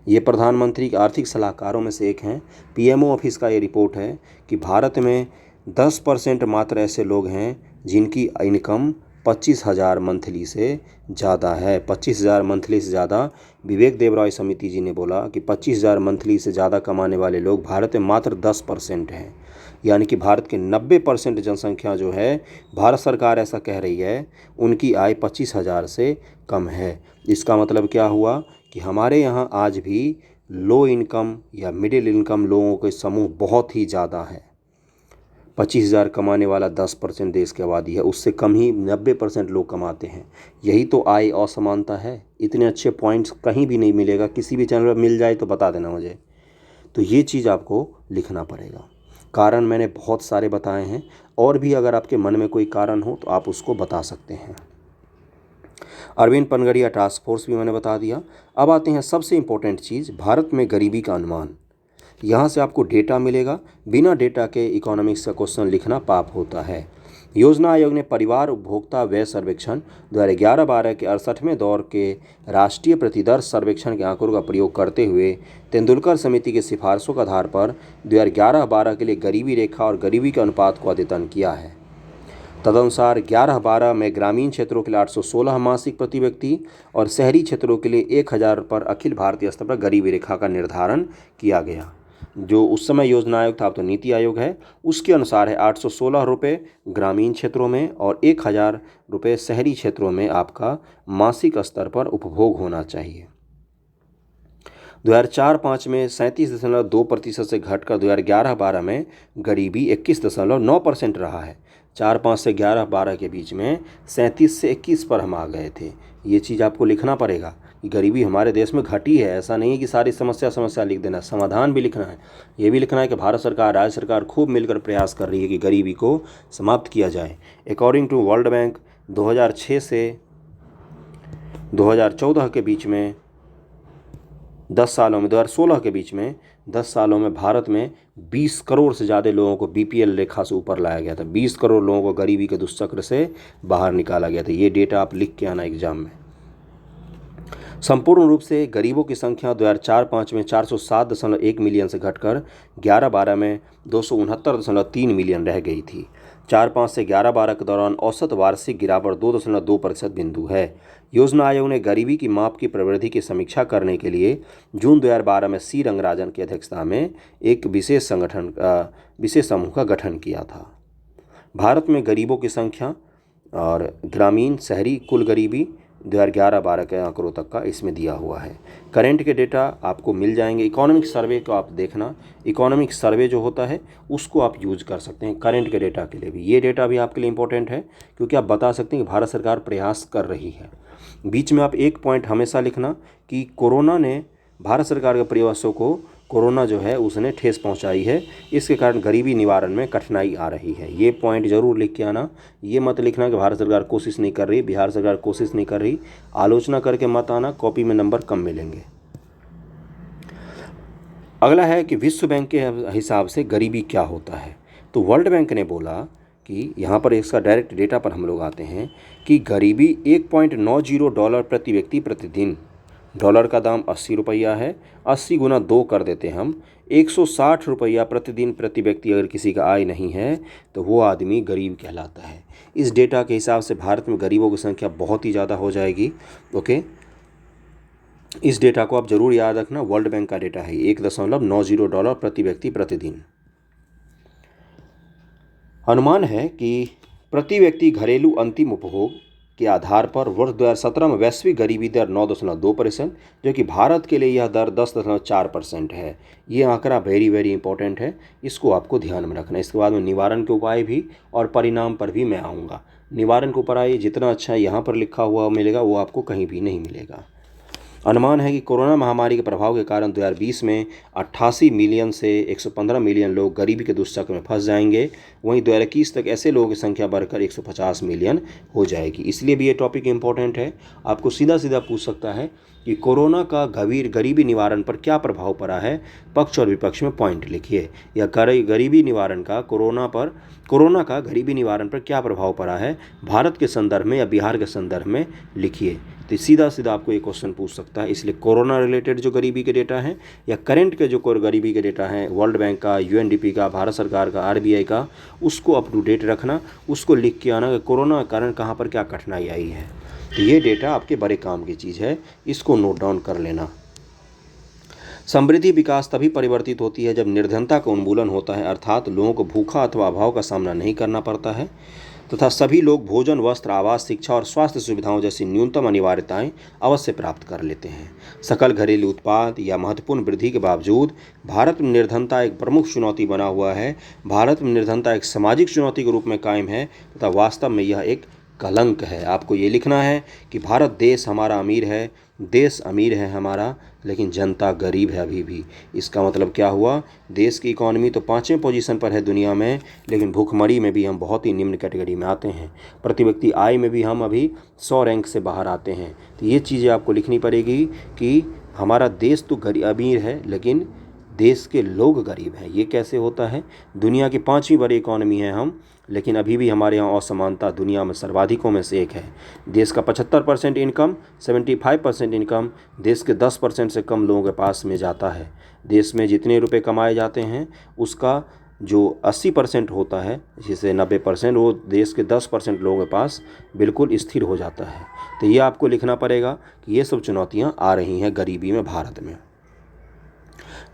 ये प्रधानमंत्री के आर्थिक सलाहकारों में से एक हैं। पीएमओ ऑफिस का ये रिपोर्ट है कि भारत में 10% मात्र ऐसे लोग हैं जिनकी इनकम 25,000 मंथली से ज़्यादा है। 25,000 मंथली से ज़्यादा। विवेक देबरॉय समिति जी ने बोला कि 25,000 मंथली से ज़्यादा कमाने वाले लोग भारत में मात्र 10% हैं। यानी कि भारत के 90% जनसंख्या जो है, भारत सरकार ऐसा कह रही है, उनकी आय 25,000 से कम है। इसका मतलब क्या हुआ कि हमारे यहाँ आज भी लो इनकम या मिडिल इनकम लोगों के समूह बहुत ही ज़्यादा है। 25,000 कमाने वाला 10% देश की आबादी है, उससे कम ही 90% लोग कमाते हैं। यही तो आय असमानता है। इतने अच्छे पॉइंट्स कहीं भी नहीं मिलेगा, किसी भी चैनल पर मिल जाए तो बता देना मुझे। तो ये चीज़ आपको लिखना पड़ेगा। कारण मैंने बहुत सारे बताए हैं, और भी अगर आपके मन में कोई कारण हो तो आप उसको बता सकते हैं। अरविंद पनगड़िया टास्क फोर्स भी मैंने बता दिया। अब आते हैं सबसे इम्पोर्टेंट चीज़, भारत में गरीबी का अनुमान। यहाँ से आपको डेटा मिलेगा, बिना डेटा के इकोनॉमिक्स का क्वेश्चन लिखना पाप होता है। योजना आयोग ने परिवार उपभोक्ता व्यय सर्वेक्षण 2011-12 के 68वें दौर के राष्ट्रीय प्रतिदर सर्वेक्षण के आंकड़ों का प्रयोग करते हुए तेंदुलकर समिति की सिफारिशों के आधार पर 2011-12 के लिए गरीबी रेखा और गरीबी के अनुपात को अद्यतन किया है। तदनुसार 11-12 में ग्रामीण क्षेत्रों के लिए 816 मासिक प्रति व्यक्ति और शहरी क्षेत्रों के लिए 1000 पर अखिल भारतीय स्तर पर गरीबी रेखा का निर्धारण किया गया। जो उस समय योजना आयोग था, अब तो नीति आयोग है, उसके अनुसार है 816 रुपये ग्रामीण क्षेत्रों में और 1000 रुपये शहरी क्षेत्रों में आपका मासिक स्तर पर उपभोग होना चाहिए। 2004-05 में 37.2% से घटकर 2011-12 में गरीबी 21.9% रहा है। 4-5 से 11-12 के बीच में 37 से 21 पर हम आ गए थे। ये चीज़ आपको लिखना पड़ेगा कि गरीबी हमारे देश में घटी है। ऐसा नहीं है कि सारी समस्या लिख देना, समाधान भी लिखना है। ये भी लिखना है कि भारत सरकार, राज्य सरकार खूब मिलकर प्रयास कर रही है कि गरीबी को समाप्त किया जाए। अकॉर्डिंग टू वर्ल्ड बैंक 2006 से 2014 के बीच में 10 सालों में 2016 के बीच में 10 सालों में भारत में 20 करोड़ से ज़्यादा लोगों को बीपीएल रेखा से ऊपर लाया गया था। 20 करोड़ लोगों को गरीबी के दुष्चक्र से बाहर निकाला गया था। ये डेटा आप लिख के आना एग्जाम में। संपूर्ण रूप से गरीबों की संख्या 2004-05 में 407.1 मिलियन से घटकर 11-12 में 269.3 मिलियन रह गई थी। 4-5 से 11-12 के दौरान औसत वार्षिक गिरावट 2.2% बिंदु है। योजना आयोग ने गरीबी की माप की प्रवृत्ति की समीक्षा करने के लिए जून 2012 में सी रंगराजन की अध्यक्षता में एक विशेष समूह का गठन किया था। भारत में गरीबों की संख्या और ग्रामीण शहरी कुल गरीबी 2011-12 के आंकड़ों तक का इसमें दिया हुआ है। करंट के डेटा आपको मिल जाएंगे। इकोनॉमिक सर्वे को आप देखना, इकोनॉमिक सर्वे जो होता है उसको आप यूज कर सकते हैं करंट के डेटा के लिए भी। ये डेटा भी आपके लिए इंपॉर्टेंट है क्योंकि आप बता सकते हैं कि भारत सरकार प्रयास कर रही है। बीच में आप एक पॉइंट हमेशा लिखना कि कोरोना ने, भारत सरकार के प्रयासों को कोरोना जो है उसने ठेस पहुंचाई है, इसके कारण गरीबी निवारण में कठिनाई आ रही है। ये पॉइंट जरूर लिख के आना। ये मत लिखना कि भारत सरकार कोशिश नहीं कर रही, बिहार सरकार कोशिश नहीं कर रही। आलोचना करके मत आना, कॉपी में नंबर कम मिलेंगे। अगला है कि विश्व बैंक के हिसाब से गरीबी क्या होता है। तो वर्ल्ड बैंक ने बोला कि यहाँ पर इसका डायरेक्ट डेटा पर हम लोग आते हैं कि गरीबी $1.90 प्रति व्यक्ति प्रतिदिन। डॉलर का दाम 80 रुपया है, 80 गुना 2 कर देते हैं हम, 160 रुपया प्रतिदिन प्रति व्यक्ति अगर किसी का आय नहीं है तो वो आदमी गरीब कहलाता है। इस डेटा के हिसाब से भारत में गरीबों की संख्या बहुत ही ज़्यादा हो जाएगी। ओके, इस डेटा को आप जरूर याद रखना। वर्ल्ड बैंक का डेटा है $1.90 प्रति व्यक्ति प्रतिदिन। अनुमान है कि प्रति व्यक्ति घरेलू अंतिम उपभोग के आधार पर वर्ष 2017 में वैश्विक गरीबी दर 9.2%, जो कि भारत के लिए यह दर 10.4% है। ये आंकड़ा वेरी इंपॉर्टेंट है, इसको आपको ध्यान में रखना। इसके बाद में निवारण के उपाय भी और परिणाम पर भी मैं आऊँगा। निवारण के उपाय जितना अच्छा यहाँ पर लिखा हुआ मिलेगा वो आपको कहीं भी नहीं मिलेगा। अनुमान है कि कोरोना महामारी के प्रभाव के कारण 2020 में 88 मिलियन से 115 मिलियन लोग गरीबी के दुष्चक्र में फंस जाएंगे। वहीं 2021 तक ऐसे लोगों की संख्या बढ़कर 150 मिलियन हो जाएगी। इसलिए भी ये टॉपिक इंपॉर्टेंट है। आपको सीधा पूछ सकता है कि कोरोना का गरीबी निवारण पर क्या प्रभाव पड़ा है। पक्ष और विपक्ष में पॉइंट लिखिए, या गरीबी निवारण का कोरोना का गरीबी निवारण पर क्या प्रभाव पड़ा है भारत के संदर्भ में या बिहार के संदर्भ में लिखिए। तो सीधा आपको ये क्वेश्चन पूछ सकता है। इसलिए कोरोना रिलेटेड जो गरीबी के डेटा हैं या करंट के जो गरीबी के डेटा हैं, वर्ल्ड बैंक का, यूएनडीपी का, भारत सरकार का, आरबीआई का, उसको अप टू डेट रखना, उसको लिख के आना कि कोरोना के कारण कहाँ पर क्या कठिनाई आई है। तो ये डेटा आपके बड़े काम की चीज़ है, इसको नोट डाउन कर लेना। समृद्धि विकास तभी परिवर्तित होती है जब निर्धनता का उन्मूलन होता है, अर्थात लोगों को भूखा अथवा अभाव का सामना नहीं करना पड़ता है तथा सभी लोग भोजन, वस्त्र, आवास, शिक्षा और स्वास्थ्य सुविधाओं जैसी न्यूनतम अनिवार्यताएं अवश्य प्राप्त कर लेते हैं। सकल घरेलू उत्पाद या महत्वपूर्ण वृद्धि के बावजूद भारत में निर्धनता एक प्रमुख चुनौती बना हुआ है। भारत में निर्धनता एक सामाजिक चुनौती के रूप में कायम है तथा वास्तव में यह एक कलंक है। आपको ये लिखना है कि भारत देश हमारा अमीर है, देश अमीर है हमारा, लेकिन जनता गरीब है अभी भी। इसका मतलब क्या हुआ? देश की इकॉनमी तो 5वें पोजीशन पर है दुनिया में, लेकिन भूखमरी में भी हम बहुत ही निम्न कैटेगरी में आते हैं। प्रति व्यक्ति आय में भी हम अभी 100 रैंक से बाहर आते हैं। तो ये चीज़ें आपको लिखनी पड़ेगी कि हमारा देश तो अमीर है लेकिन देश के लोग गरीब हैं। ये कैसे होता है? दुनिया की 5वीं बड़ी इकॉनमी है हम, लेकिन अभी भी हमारे यहाँ असमानता दुनिया में सर्वाधिकों में से एक है। देश का 75% इनकम, 75% इनकम देश के 10% से कम लोगों के पास में जाता है। देश में जितने रुपए कमाए जाते हैं उसका जो 80% होता है, जिसे 90%, वो देश के 10% लोगों के पास बिल्कुल स्थिर हो जाता है। तो ये आपको लिखना पड़ेगा कि ये सब चुनौतियाँ आ रही हैं गरीबी में भारत में।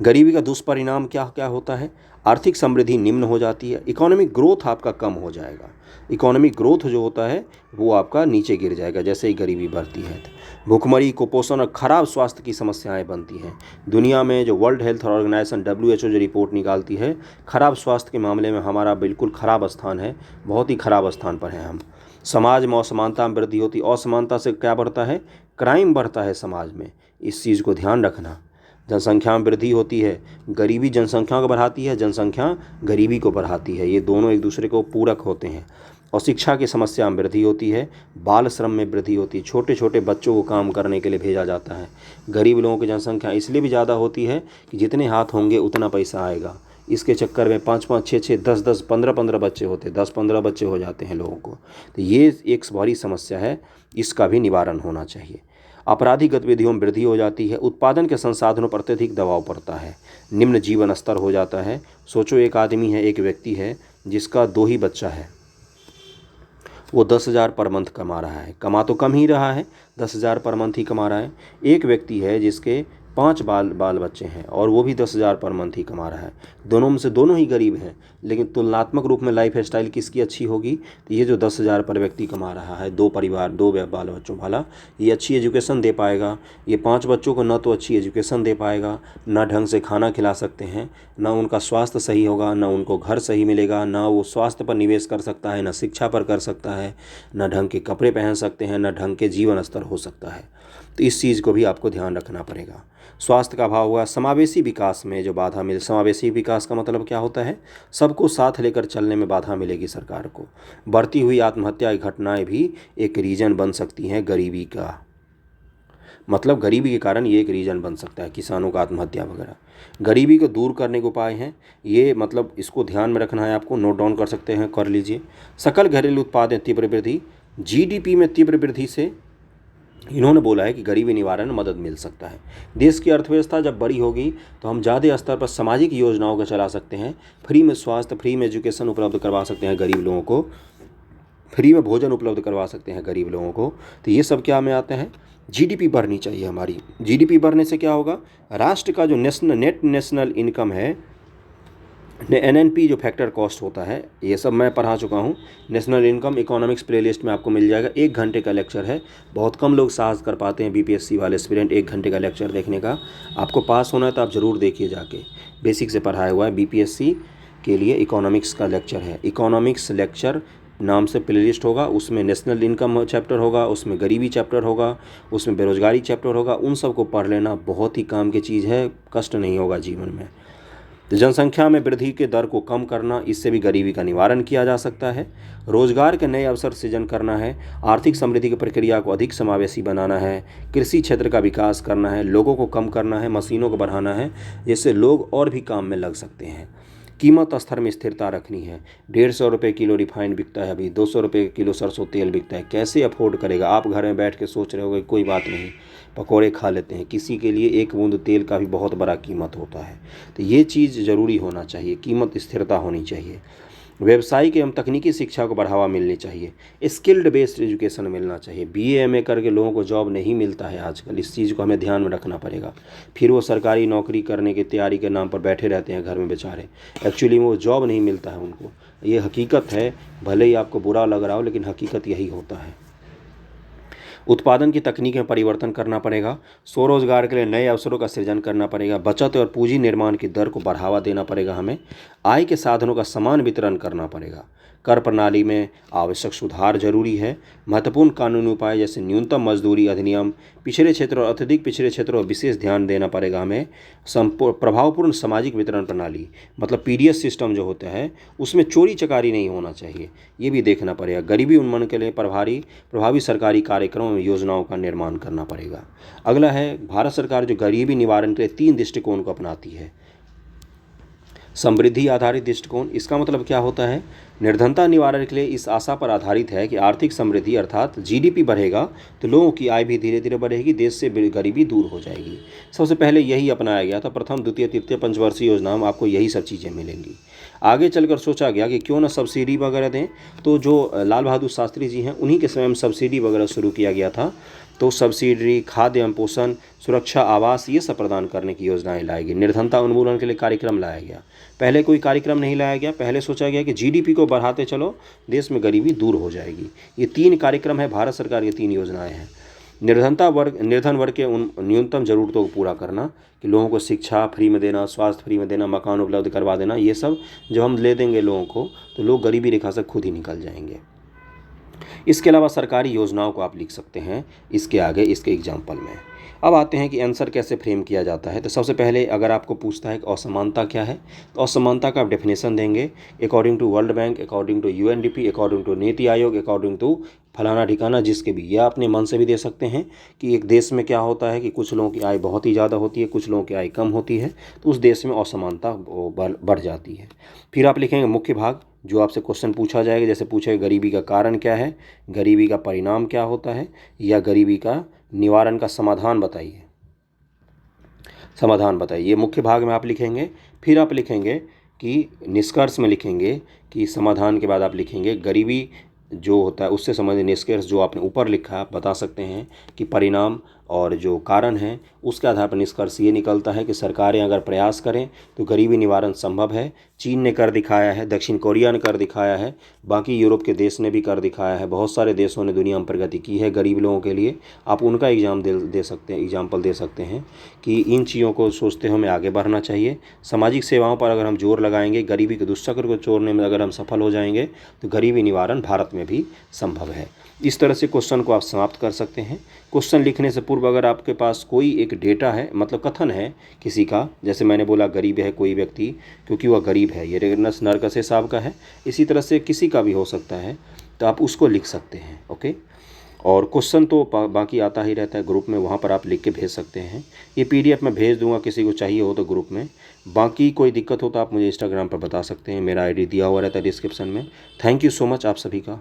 गरीबी का दुष्परिणाम क्या क्या होता है? आर्थिक समृद्धि निम्न हो जाती है, इकोनॉमिक ग्रोथ आपका कम हो जाएगा। इकोनॉमिक ग्रोथ जो होता है वो आपका नीचे गिर जाएगा जैसे ही गरीबी बढ़ती है। भूखमरी, कुपोषण और खराब स्वास्थ्य की समस्याएं बनती हैं। दुनिया में जो वर्ल्ड हेल्थ ऑर्गेनाइजेशन WHO जो रिपोर्ट निकालती है, खराब स्वास्थ्य के मामले में हमारा बिल्कुल खराब स्थान है, बहुत ही खराब स्थान पर हैं हम। समाज में असमानता में वृद्धि होती, असमानता से क्या बढ़ता है? क्राइम बढ़ता है समाज में। इस चीज़ को ध्यान रखना। जनसंख्या में वृद्धि होती है, गरीबी जनसंख्या को बढ़ाती है, जनसंख्या गरीबी को बढ़ाती है, ये दोनों एक दूसरे को पूरक होते हैं। और शिक्षा की समस्या में वृद्धि होती है, बाल श्रम में वृद्धि होती है, छोटे छोटे बच्चों को काम करने के लिए भेजा जाता है। गरीब लोगों की जनसंख्या इसलिए भी ज़्यादा होती है कि जितने हाथ होंगे उतना पैसा आएगा। इसके चक्कर में 5-5, 6-6, 10-10, 15-15 बच्चे होते, 10-15 बच्चे हो जाते हैं लोगों को। तो ये एक बड़ी समस्या है, इसका भी निवारण होना चाहिए। आपराधिक गतिविधियों में वृद्धि हो जाती है, उत्पादन के संसाधनों पर अत्यधिक दबाव पड़ता है, निम्न जीवन स्तर हो जाता है। सोचो एक आदमी है, एक व्यक्ति है जिसका 2 ही बच्चा है, वो 10,000 पर मंथ कमा रहा है, कमा तो कम ही रहा है, 10,000 पर मंथ ही कमा रहा है। एक व्यक्ति है जिसके 5 बाल बच्चे हैं और वो भी 10,000 पर मंथ ही कमा रहा है। दोनों में से दोनों ही गरीब हैं, लेकिन तुलनात्मक रूप में लाइफ स्टाइल किसकी अच्छी होगी? तो ये जो 10,000 पर व्यक्ति कमा रहा है, 2 परिवार, 2 बाल बच्चों वाला, ये अच्छी एजुकेशन दे पाएगा। ये 5 बच्चों को न तो अच्छी एजुकेशन दे पाएगा, ना ढंग से खाना खिला सकते हैं, ना उनका स्वास्थ्य सही होगा, ना उनको घर सही मिलेगा, ना वो स्वास्थ्य पर निवेश कर सकता है, ना शिक्षा पर कर सकता है, ना ढंग के कपड़े पहन सकते हैं, ना ढंग के जीवन स्तर हो सकता है। तो इस चीज़ को भी आपको ध्यान रखना पड़ेगा। स्वास्थ्य का अभाव हुआ, समावेशी विकास में जो बाधा मिले। समावेशी विकास का मतलब क्या होता है? सबको साथ लेकर चलने में बाधा मिलेगी सरकार को। बढ़ती हुई आत्महत्या की घटनाएं भी एक रीजन बन सकती हैं गरीबी का, मतलब गरीबी के कारण ये एक रीजन बन सकता है, किसानों का आत्महत्या वगैरह। गरीबी को दूर करने के उपाय हैं ये, मतलब इसको ध्यान में रखना है आपको, नोट डाउन कर सकते हैं, कर लीजिए। सकल घरेलू उत्पाद में तीव्र वृद्धि, GDP में तीव्र वृद्धि से इन्होंने बोला है कि गरीबी निवारण में मदद मिल सकता है। देश की अर्थव्यवस्था जब बड़ी होगी तो हम ज़्यादा स्तर पर सामाजिक योजनाओं को चला सकते हैं, फ्री में स्वास्थ्य, फ्री में एजुकेशन उपलब्ध करवा सकते हैं गरीब लोगों को, फ्री में भोजन उपलब्ध करवा सकते हैं गरीब लोगों को। तो ये सब क्या में आते हैं? GDP बढ़नी चाहिए हमारी। GDP बढ़ने से क्या होगा? राष्ट्र का जो नेट नेशनल इनकम है, NNP जो फैक्टर कॉस्ट होता है, ये सब मैं पढ़ा चुका हूँ। नेशनल इनकम इकोनॉमिक्स प्लेलिस्ट में आपको मिल जाएगा। 1 घंटे का लेक्चर है, बहुत कम लोग साहस कर पाते हैं BPSC वाले एस्पिरेंट 1 घंटे का लेक्चर देखने का। आपको पास होना है तो आप ज़रूर देखिए जाके, बेसिक से पढ़ाया हुआ है। BPSC के लिए इकोनॉमिक्स का लेक्चर है, इकोनॉमिक्स लेक्चर नाम से प्लेलिस्ट होगा। उसमें नेशनल इनकम चैप्टर होगा, उसमें गरीबी चैप्टर होगा, उसमें बेरोजगारी चैप्टर होगा। उन सबको पढ़ लेना बहुत ही काम की चीज़ है, कष्ट नहीं होगा जीवन में। तो जनसंख्या में वृद्धि के दर को कम करना, इससे भी गरीबी का निवारण किया जा सकता है। रोजगार के नए अवसर सृजन करना है, आर्थिक समृद्धि की प्रक्रिया को अधिक समावेशी बनाना है, कृषि क्षेत्र का विकास करना है, लोगों को कम करना है, मशीनों को बढ़ाना है, जिससे लोग और भी काम में लग सकते हैं। कीमत स्तर में स्थिरता रखनी है। 150 रुपये किलो रिफाइंड बिकता है अभी, 200 रुपये किलो सरसों तेल बिकता है। कैसे अफोर्ड करेगा? आप घर में बैठ के सोच रहे होगे कोई बात नहीं, पकौड़े खा लेते हैं, किसी के लिए 1 बूंद तेल का भी बहुत बड़ा कीमत होता है। तो ये चीज़ ज़रूरी होना चाहिए, कीमत स्थिरता होनी चाहिए। व्यवसायिक एवं तकनीकी शिक्षा को बढ़ावा मिलनी चाहिए, स्किल्ड बेस्ड एजुकेशन मिलना चाहिए। BA MA करके लोगों को जॉब नहीं मिलता है आजकल, इस चीज़ को हमें ध्यान में रखना पड़ेगा। फिर वो सरकारी नौकरी करने की तैयारी के नाम पर बैठे रहते हैं घर में बेचारे, एक्चुअली वो जॉब नहीं मिलता है उनको। ये हकीकत है, भले ही आपको बुरा लग रहा हो, लेकिन हकीकत यही होता है। उत्पादन की तकनीक में परिवर्तन करना पड़ेगा, स्वरोजगार के लिए नए अवसरों का सृजन करना पड़ेगा, बचत और पूंजी निर्माण की दर को बढ़ावा देना पड़ेगा, हमें आय के साधनों का समान वितरण करना पड़ेगा। कर प्रणाली में आवश्यक सुधार जरूरी है। महत्वपूर्ण कानूनी उपाय जैसे न्यूनतम मजदूरी अधिनियम, पिछड़े क्षेत्र और अत्यधिक पिछड़े क्षेत्रों पर विशेष ध्यान देना पड़ेगा हमें। प्रभावपूर्ण सामाजिक वितरण प्रणाली, मतलब PDS सिस्टम जो होता है उसमें चोरी चकारी नहीं होना चाहिए, ये भी देखना पड़ेगा। गरीबी उन्मूलन के लिए प्रभावी सरकारी कार्यक्रमों में योजनाओं का निर्माण करना पड़ेगा। अगला है, भारत सरकार जो गरीबी निवारण के लिए 3 दृष्टिकोण को अपनाती है। समृद्धि आधारित दृष्टिकोण, इसका मतलब क्या होता है? निर्धनता निवारण के लिए इस आशा पर आधारित है कि आर्थिक समृद्धि अर्थात GDP बढ़ेगा तो लोगों की आय भी धीरे धीरे बढ़ेगी, देश से गरीबी दूर हो जाएगी। सबसे पहले यही अपनाया गया था, प्रथम द्वितीय तृतीय पंचवर्षीय योजना में आपको यही सब चीज़ें मिलेंगी। आगे चलकर सोचा गया कि क्यों ना सब्सिडी वगैरह दें, तो जो लाल बहादुर शास्त्री जी हैं उन्हीं के समय में सब्सिडी वगैरह शुरू किया गया था। तो सब्सिडी, खाद्य एवं पोषण, सुरक्षा, आवास, ये सब प्रदान करने की योजनाएं लाई गई। निर्धनता उन्मूलन के लिए कार्यक्रम लाया गया। पहले कोई कार्यक्रम नहीं लाया गया, पहले सोचा गया कि जीडीपी को बढ़ाते चलो, देश में गरीबी दूर हो जाएगी। ये 3 कार्यक्रम है, भारत सरकार की 3 योजनाएं हैं। निर्धन वर्ग के उन न्यूनतम ज़रूरतों को पूरा करना, कि लोगों को शिक्षा फ्री में देना, स्वास्थ्य फ्री में देना, मकान उपलब्ध करवा देना। ये सब जब हम ले देंगे लोगों को, तो लोग गरीबी रेखा से खुद ही निकल जाएंगे। इसके अलावा सरकारी योजनाओं को आप लिख सकते हैं इसके आगे, इसके एग्जाम्पल में। अब आते हैं कि आंसर कैसे फ्रेम किया जाता है। तो सबसे पहले अगर आपको पूछता है कि असमानता क्या है, तो असमानता का आप डेफिनेशन देंगे according to world bank, according to UNDP, according to NITI Aayog, according to फलाना ठिकाना, जिसके भी। या अपने मन से भी दे सकते हैं कि एक देश में क्या होता है कि कुछ लोगों की आय बहुत ही ज़्यादा होती है, कुछ लोगों की आय कम होती है, तो उस देश में असमानता बढ़ जाती है। फिर आप लिखेंगे मुख्य भाग, जो आपसे क्वेश्चन पूछा जाएगा, जैसे पूछेगा गरीबी का कारण क्या है, गरीबी का परिणाम क्या होता है, या गरीबी का निवारण का समाधान बताइए, समाधान बताइए। ये मुख्य भाग में आप लिखेंगे। फिर आप लिखेंगे कि निष्कर्ष में लिखेंगे कि समाधान के बाद आप लिखेंगे गरीबी जो होता है उससे संबंधित निष्कर्ष जो आपने ऊपर लिखा है, आप बता सकते हैं कि परिणाम और जो कारण है उसके आधार पर निष्कर्ष ये निकलता है कि सरकारें अगर प्रयास करें तो गरीबी निवारण संभव है। चीन ने कर दिखाया है, दक्षिण कोरिया ने कर दिखाया है, बाकी यूरोप के देश ने भी कर दिखाया है, बहुत सारे देशों ने दुनिया में प्रगति की है गरीब लोगों के लिए। आप उनका एग्जाम्पल दे सकते हैं कि इन चीज़ों को सोचते हुए हमें आगे बढ़ना चाहिए। सामाजिक सेवाओं पर अगर हम जोर लगाएंगे, गरीबी के दुष्चक्र को तोड़ने में अगर हम सफल हो जाएंगे, तो गरीबी निवारण भारत में भी संभव है। इस तरह से क्वेश्चन को आप समाप्त कर सकते हैं। क्वेश्चन लिखने से पूर्व अगर आपके पास कोई एक डेटा है, मतलब कथन है किसी का, जैसे मैंने बोला गरीब है कोई व्यक्ति क्योंकि वह गरीब है, ये रेगनस नरकसे साहब का है, इसी तरह से किसी का भी हो सकता है, तो आप उसको लिख सकते हैं। ओके, और क्वेश्चन तो बाकी आता ही रहता है ग्रुप में, वहाँ पर आप लिख के भेज सकते हैं। ये PDF मैं भेज दूंगा, किसी को चाहिए हो तो ग्रुप में। बाकी कोई दिक्कत हो तो आप मुझे इंस्टाग्राम पर बता सकते हैं, मेरा ID दिया हुआ रहता है डिस्क्रिप्शन में। थैंक यू सो मच आप सभी का।